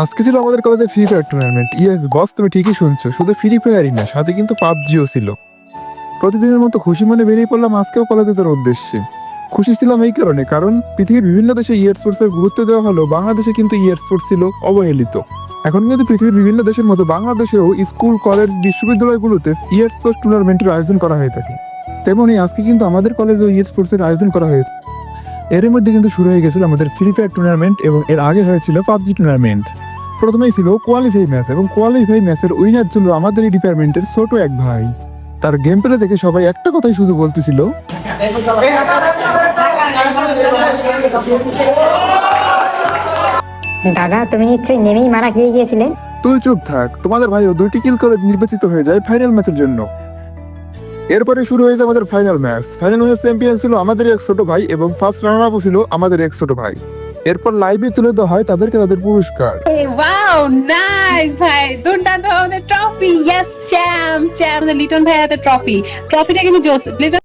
আজকে ছিল আমাদের কলেজে free fire tournament. Yes boss, তুমি ঠিকই শুনছো, শুধু ফ্রি ফায়ারই না, সাথে কিন্তু পাবজিও ছিল। প্রতিদিনের মতো খুশি মনে বেরিয়ে পড়লাম আজকেও কলেজে তোর উদ্দেশ্যে। খুশি ছিলাম এই কারণে, কারণ পৃথিবীর বিভিন্ন দেশে ই স্পোর্টস এর গুরুত্ব দেওয়া হলো, বাংলাদেশে কিন্তু ই স্পোর্টস ছিল অবহেলিত। এখন কিন্তু পৃথিবীর বিভিন্ন দেশের মতো বাংলাদেশেও স্কুল, কলেজ, বিশ্ববিদ্যালয়গুলোতে ই স্পোর্টস টুর্নামেন্টের আয়োজন করা হয়ে থাকে। তেমনই আজকে কিন্তু আমাদের কলেজেও ই স্পোর্টস এর আয়োজন করা হয়েছে। এর মধ্যে কিন্তু শুরু হয়ে গেছিল আমাদের ফ্রি ফায়ার টুর্নামেন্ট এবং এর আগে হয়েছিল পাবজি টুর্নামেন্ট। প্রথমেই ছিল কোয়ালিফাই ম্যাচ এবং কোয়ালিফাই ম্যাচের উইনার ছিল আমাদের এই ডিপার্টমেন্টের ছোট এক ভাই। তার গেম প্লে দেখে সবাই একটা কথাই শুধু বলতেছিল, দাদা তুমি নিশ্চয়ই নেমেই মারা খেয়ে গিয়েছিলে। তুই চুপ থাক। তোমাদের ভাইও 2টি কিল করে নির্বাচিত হয়ে যায় ফাইনাল ম্যাচের জন্য। এরপরে শুরু হয়েছে আমাদের ফাইনাল ম্যাচ। ফাইনাল ম্যাচের চ্যাম্পিয়ন ছিল আমাদের এক ছোট ভাই এবং ফার্স্ট রানার আপও ছিল আমাদের এক ছোট ভাই। এরপর লাইভে তুলে দেওয়া হয় তাদেরকে তাদের পুরস্কার। ওয়াও নাইস ভাই, দুর্দান্ত আমাদের ট্রফি। ইয়েস চ্যাম্প, লিটন ভাই হাতে ট্রফিটা কিন্তু জোস। লিটন